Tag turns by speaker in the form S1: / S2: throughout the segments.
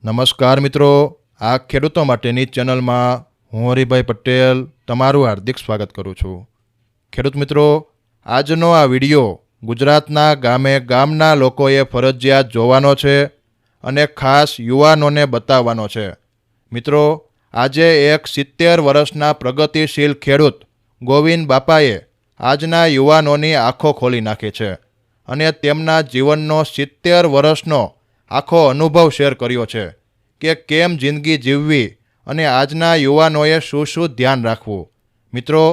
S1: નમસ્કાર મિત્રો, આ ખેડૂતો માટેની ચેનલમાં હું હરિભાઈ પટેલ તમારું હાર્દિક સ્વાગત કરું છું। ખેડૂત મિત્રો, આજનો આ વિડીયો ગુજરાતના ગામે ગામના લોકોએ ફરજિયાત જોવાનો છે અને ખાસ યુવાનોને બતાવવાનો છે। મિત્રો, આજે એક 70 વર્ષના પ્રગતિશીલ ખેડૂત ગોવિંદ બાપાએ આજના યુવાનોની આંખો ખોલી નાખી છે અને તેમના જીવનનો 70 વર્ષનો આખો અનુભવ શેર કર્યો છે કે કેમ જિંદગી જીવવી અને આજના યુવાનોએ શું ધ્યાન રાખવું। મિત્રો,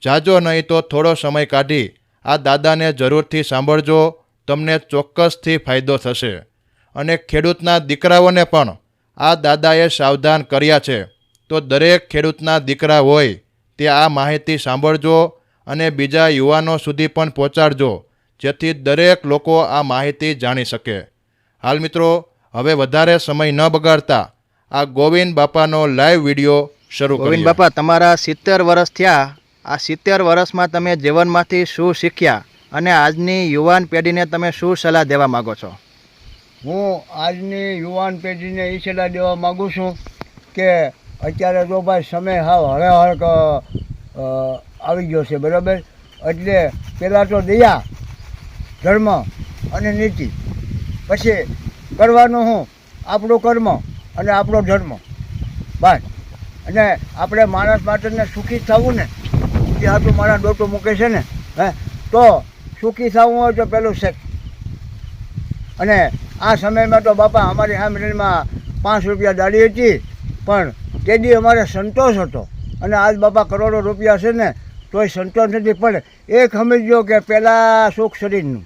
S1: જાજો નહીં તો થોડો સમય કાઢી આ દાદાને જરૂરથી સાંભળજો, તમને ચોક્કસથી ફાયદો થશે। અને ખેડૂતના દીકરાઓને પણ આ દાદાએ સાવધાન કર્યા છે, તો દરેક ખેડૂતના દીકરા હોય તે આ માહિતી સાંભળજો અને બીજા યુવાનો સુધી પણ પહોંચાડજો, જેથી દરેક લોકો આ માહિતી જાણી શકે। હાલ મિત્રો, હવે વધારે સમય ન બગાડતા આ ગોવિંદ બાપાનો લાઈવ વિડીયો શરૂ કરીએ।
S2: ગોવિંદ બાપા, તમારા 70 વર્ષ થયા। આ 70 વર્ષમાં તમે જીવનમાંથી શું શીખ્યા અને આજની યુવાન પેઢીને તમે શું સલાહ દેવા માગો છો?
S3: હું આજની યુવાન પેઢીને એ સલાહ દેવા માગું છું કે અત્યારે તો ભાઈ સમય હળહળ આવી ગયો છે, બરાબર। એટલે પહેલાં તો દયા, ધર્મ અને નીતિ, પછી કરવાનું હું આપણું કર્મ અને આપણો ધર્મ, બસ। અને આપણે માણસ માત્રને સુખી થવું ને, એ હાથું મારા ડોટું મૂકે છે ને, તો સુખી થવું હોય તો પેલું સેક્સ। અને આ સમયમાં તો બાપા અમારી હામરેલમાં 5 રૂપિયા દાડી હતી, પણ તે દી અમારે સંતોષ હતો। અને આજ બાપા કરોડો રૂપિયા છે ને તોય સંતોષ નથી। પણ એક સમજજો કે પહેલાં સુખ શરીરનું,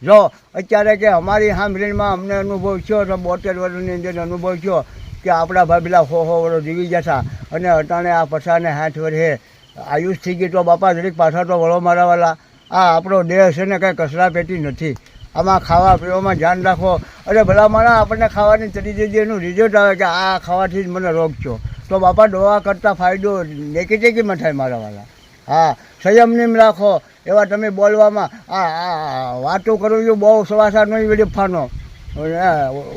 S3: જો અત્યારે કે અમારી હામરેલમાં અમને અનુભવ થયો તો 72 વર્ષની અંદર અનુભવ થયો કે આપણા ભાભીલા 100 વર્ષ જીવી ગયા હતા અને અટાણે આ 50 ને 60 વર્ષે આયુષ થઈ ગઈ। તો બાપા જરીક પાછા તો વળો મારાવાલા, આ આપણો દેહ છે ને કંઈ કચરા પેટી નથી, આમાં ખાવા પીવામાં ધ્યાન રાખો। અરે ભલા માણા આપણને ખાવાની તરીકે એનું રિઝલ્ટ આવે કે આ ખાવાથી જ મને રોગ થયો, તો બાપા દવા કરતાં ફાયદો નેકીમાં થાય મારાવાલા। હા, સંયમની રાખો। એવા તમે બોલવામાં આ વાતો કરું છું બહુ સવાસા નહીં વેડફાનો,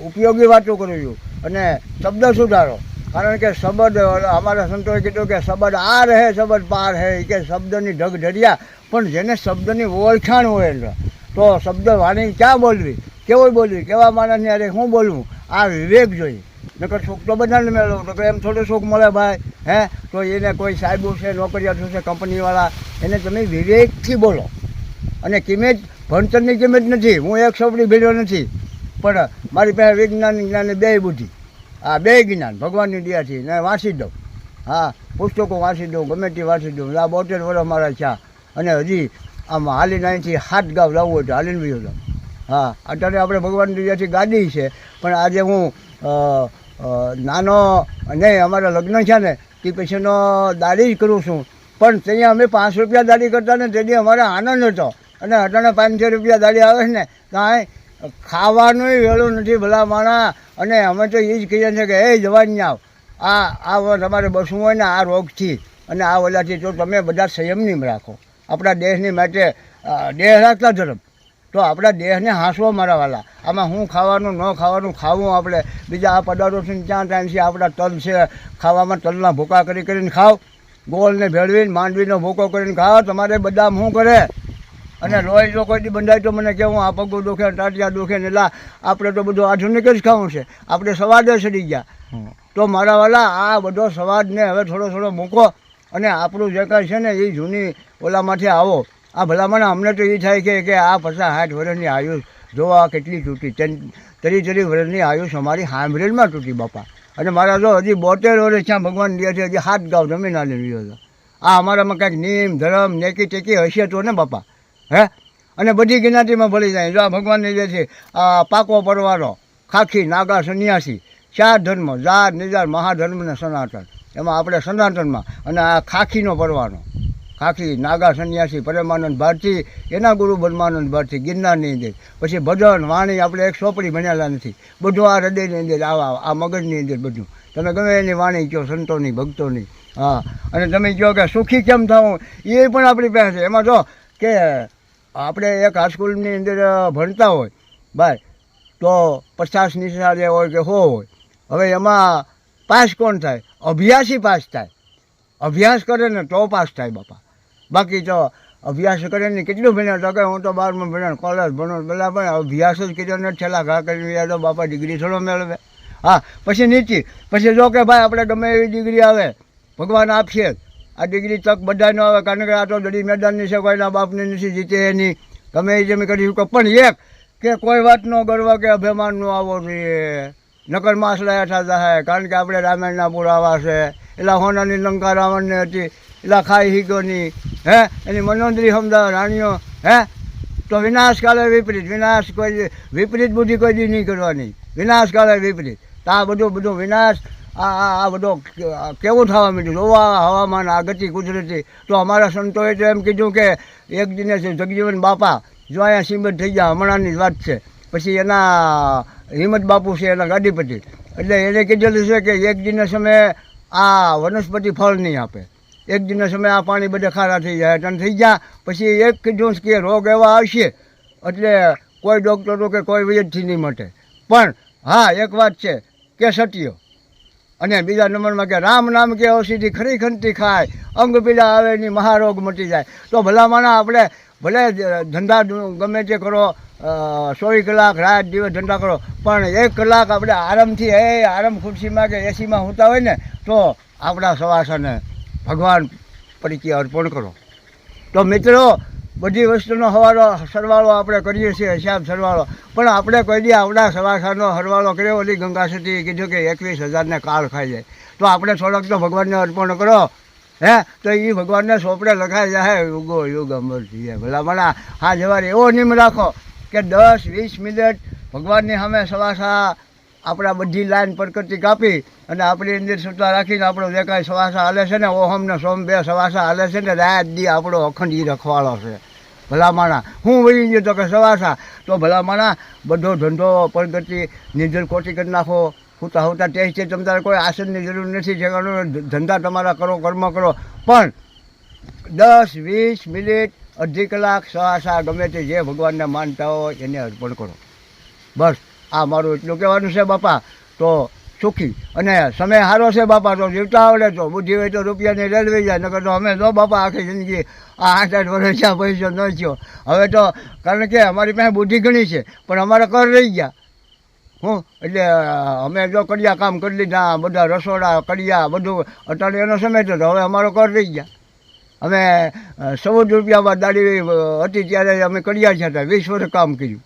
S3: ઉપયોગી વાતો કરું છું અને શબ્દ સુધારો। કારણ કે શબ્દ અમારા સંતોએ કીધું કે શબ્દ આ રહે શબ્દ પાર હે, કે શબ્દની ઢગ ઢર્યા, પણ જેને શબ્દની ઓળખાણ હોય તો શબ્દ વાણી ક્યાં બોલવી, કેવું બોલવી, કેવા માણસને અરે શું બોલવું, આ વિવેક જોઈએ। નકર સુખ તો બધાને મેળવું, તો એમ થોડું સુખ મળે ભાઈ, તો એને કોઈ સાહેબો છે, નોકરિયાતો છે, કંપનીવાળા, એને તમે વિવેકથી બોલો। અને કિંમત ભણતરની કિંમત નથી, હું એક શબ્દ ભેળ્યો નથી, પણ મારી પાસે વિજ્ઞાન જ્ઞાન બે બુદ્ધિ, આ બે જ્ઞાન ભગવાનની દયાથી ને વાંચી દઉં। હા, પુસ્તકો વાંચી દઉં, ગમે તે વાંચી દઉં। આ 72 વર્ષ મારા થયા અને હજી આમાં હાલીને અહીંથી 7 ગામ લાવવું હોય તો હાલીને બી જાઉં। હા, અત્યારે આપણે ભગવાનની દયાથી ગાડી છે, પણ આજે હું નાનો નહીં, અમારા લગ્ન છે ને તે પછીનો દાડી જ કરું છું, પણ ત્યાં અમે 5 રૂપિયા દાડી કરતા ને તેથી અમારે આનંદ હતો। અને અટાણે 500 રૂપિયા દાડી આવે છે ને કાંઈ ખાવાનું વેળું નથી ભલા માણા। અને અમે તો એ જ કહીએ છીએ કે એ જવાન આવ, આ તમારે બસવું હોય ને આ રોગથી અને આ ઓલાથી, તો તમે બધા સંયમની રાખો। આપણા દેશની માટે દેહ રાખતા ધર્મ, તો આપણા દેહને હાંસવો મારાવાલા। આમાં શું ખાવાનું ન ખાવાનું, ખાવું આપણે બીજા આ પદાર્થોથી ક્યાં ટાઈમ છે? આપણા તલ છે, ખાવામાં તલના ભૂકા કરીને ખાઓ, ગોળને ભેળવીને માંડવીનો ભૂકો કરીને ખાઓ। તમારે બદામ શું કરે અને લોહી જો કોઈથી બંધાય તો મને કહેવું આ પગો દુખે, ટાટિયા દુખે ને લા, આપણે તો બધું આધુનિક જ ખાવું છે, આપણે સ્વાદ ચડી ગયા। તો મારાવાલા આ બધો સ્વાદને હવે થોડો મૂકો અને આપણું જે કાંઈ છે ને એ જૂની ઓલામાંથી આવો। આ ભલામણ અમને તો એ થાય કે આ 50-60 વર્ષની આયુષ જોવા કેટલી તૂટી, 30 વર્ષની આયુષ અમારી હામરેલમાં તૂટી બાપા। અને મારા જો હજી 72 વર્ષ ત્યાં ભગવાન દે છે, હજી 7 ગાંવ જમીન આલી રહ્યો હતો। આ અમારામાં કાંઈક નિયમ ધર્મ નેકી ટેકી હશે તો ને બાપા, અને બધી જ્ઞાતિમાં ભળી જાય। જો આ ભગવાનની જે છે આ પાકો પરવારો, ખાખી, નાગા, સંન્યાસી, 4 ધર્મ, જાત નિજાર, મહાધર્મ ને સનાતન, એમાં આપણે સનાતનમાં, અને આ ખાખીનો પરવાનો, ખાખી, નાગા, સંન્યાસી, પરમાનંદ ભારતી, એના ગુરુ બ્રહ્માનંદ ભારતી ગિરનારની અંદર, પછી ભજન વાણી, આપણે એક ચોપડી ભણેલા નથી, બધું આ હૃદયની અંદર, આ મગજની અંદર બધું, તમે ગમે એની વાણી કહો, સંતોની, ભક્તોની। હા, અને તમે કહો કે સુખી કેમ થવું, એ પણ આપણી પાસે છે। એમાં જો કે આપણે એક હાઈસ્કૂલની અંદર ભણતા હોય ભાઈ, તો 50 નિશાળે હોય કે 100 હોય, હવે એમાં પાસ કોણ થાય? અભ્યાસી પાસ થાય. અભ્યાસ કરે ને તો પાસ થાય બાપા. બાકી તો અભ્યાસ કરે ને કેટલું ભણ્યો તો કે હું તો 12માં ભણ્યો, કોલેજ ભણો, પેલા પણ અભ્યાસ જ કર્યો ને છેલ્લા ઘા કરી તો બાપા ડિગ્રી થોડો મેળવે. હા, પછી નીચી, પછી જો કે ભાઈ આપણે ગમે એવી ડિગ્રી આવે ભગવાન આપશે જ. આ ડિગ્રી તક બધા ન આવે, કારણ કે આ તો દડી મેદાનની છે, કોઈના બાપને નથી જીતે એની, ગમે એ જેમ કરી શકો. પણ એક કે કોઈ વાતનો ગર્વ કે અભિમાન ન આવવો જોઈએ. નકર માસ લાયા થતા હે, કારણ કે આપણે રામાયણના પુરાવા છે. એટલા હોનાની લંકા રાવણને હતી, એટલા ખાઈ હિગોની, હે એની મનોંદરી સમજાવ રાણીઓ, હે તો વિનાશ કાળે વિપરીત, વિનાશ કોઈ વિપરીત બુદ્ધિ કોઈ દી નહીં કરવાની, વિનાશ કાળે વિપરીત. તો આ બધું વિનાશ, આ બધો કેવું થવા માંડ્યું, જોવા હવામાન, આ ગતિ કુદરતી. તો અમારા સંતોએ તો એમ કીધું કે એક દિને જગજીવન બાપા જો અહીંયા સિંબત થઈ ગયા, હમણાંની જ વાત છે. પછી એના હિંમત બાપુ છે એના ગાદીપતિ, એટલે એને કીધેલું છે કે એક દિને સમયે આ વનસ્પતિ ફળ નહીં આપે, એક દિને સમયે આ પાણી બધે ખારા થઈ જાય, ટન થઈ ગયા. પછી એક કીધું કે રોગ એવા આવશે એટલે કોઈ ડૉક્ટરો કે કોઈ વૈદ્યથી નહીં મટે. પણ હા, એક વાત છે કે સત્ય, અને બીજા નંબરમાં કે રામ નામ કે ઔષધિ ખરી ખંતી ખાય, અંગ પીડા આવે ની મહારોગ મટી જાય. તો ભલામાના આપણે ભલે ધંધા ગમે તે કરો, 24 કલાક રાત દિવસ ધંધા કરો, પણ 1 કલાક આપણે આરામથી આરામ ખુરશીમાં કે એસીમાં હોતા હોય ને તો આપણા સવાસાને ભગવાન તરીકે અર્પણ કરો. તો મિત્રો, બધી વસ્તુનો સરવાળો આપણે કરીએ છીએ, હિસાબ સરવાળો, પણ આપણે કોઈ દી આપણા સવાસાનો સરવાળો કર્યો. ઓલી ગંગા સતી કીધું કે 21,000ને કાળ ખાઈ જાય. તો આપણે થોડોક તો ભગવાનને અર્પણ કરો, હે તો એ ભગવાનને સોપડે લખાઈ જાય યુગો યુગ અમર થઈએ. ભલામણા હા જવાર એવો નિયમ રાખો કે 10-20 મિનિટ ભગવાનની સામે સવાસા આપણા બધી લાઈન પર કરતી કાપી અને આપણી અંદર સૂતા રાખીને આપણો જે કાંઈ સવાસા હાલે છે ને, ઓહમ ને સોમ 2 સવાસા હાલે છે ને, રાત દી આપણો અખંડ ઈ રખવાળો છે. ભલામાણા હું વળી ગયો તો કે સવાસા, તો ભલામાણા બધો ધંધો પ્રગતિ નિર્જર કોટી કરી નાખો. હોતા ટેસ્ટ છે, તમારે કોઈ આસનની જરૂર નથી, ધંધા તમારા કરો, કર્મ કરો, પણ 10-20 મિનિટ, અડધી કલાક સવાસા ગમે તે જે ભગવાનને માનતા હોય એને અર્પણ કરો. બસ આ મારું એટલું કહેવાનું છે બાપા. તો સુખી અને સમય સારો છે બાપા, તો જીવતા આવડે તો, બુદ્ધિ હોય તો રૂપિયાની રેલવી જાય, નકર તો અમે જો બાપા આખી જિંદગી આ 8-8 વર્ષ આ પૈસો ન થયો. હવે તો કારણ કે અમારી પાસે બુદ્ધિ ઘણી છે, પણ અમારા કર રહી ગયા. એટલે અમે જો કડિયા કામ કરી લીધા, બધા રસોડા કડિયા બધું, અત્યારે એનો સમય તો હવે અમારો કર રહી ગયા. અમે 14 રૂપિયામાં દાડી હતી ત્યારે અમે કડિયા છે, 20 વર્ષ કામ કર્યું,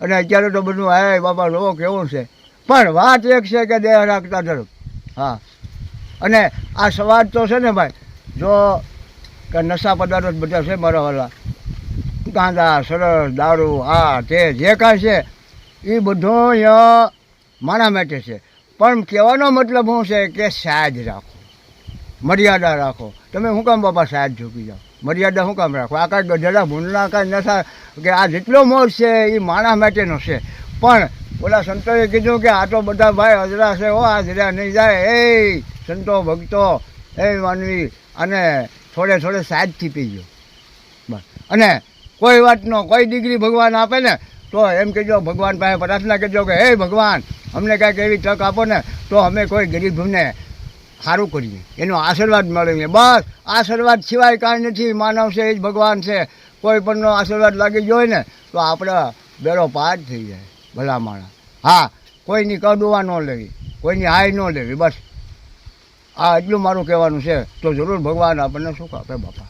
S3: અને અત્યારે તો બધું હે બાપા જોવો કેવું છે. પણ વાત એક છે કે દેહ રાખતા તરફ. હા, અને આ સવાદ તો છે ને ભાઈ, જો કે નશા પદાર્થો બધા છે મારા વાલા, ગાંજા, સરસ, દારૂ, આ તે જે કાંઈ છે એ બધું માણા માટે છે. પણ કહેવાનો મતલબ શું છે કે સાજ રાખો, મર્યાદા રાખો. તમે શું કામ બાપા સાજ ઝૂકી જાઓ? મર્યાદા શું કામ રાખો? આ કાંઈ ગધેડા ભૂંડના કાંઈ નશા કે આ જેટલો મોજ છે એ માણા માટેનો છે. પણ ઓલા સંતોએ કીધું કે આ તો બધા ભાઈ હજરા છે, આ હજરા નહીં જાય. એ સંતો ભક્તો એ માનવી, અને થોડે સાજથી પીજો બસ. અને કોઈ વાતનો કોઈ ડિગ્રી ભગવાન આપે ને તો એમ કહેજો, ભગવાન પાસે પ્રાર્થના કરજો કે હે ભગવાન, અમને કાંઈક એવી તક આપો ને તો અમે કોઈ ગરીબને સારું કરીએ, એનો આશીર્વાદ મેળવીએ. બસ આશીર્વાદ સિવાય કાંઈ નથી. માનવ છે એ જ ભગવાન છે. કોઈ પણનો આશીર્વાદ લાગી ગયો હોય ને તો આપણે બેડો પાર થઈ જાય. ભલા માણા. હા, કોઈની કડવા ન લેવી, કોઈની હાય ન લેવી. બસ આ એટલું મારું કહેવાનું છે. તો જરૂર ભગવાન આપણને સુખ આપે બાપા.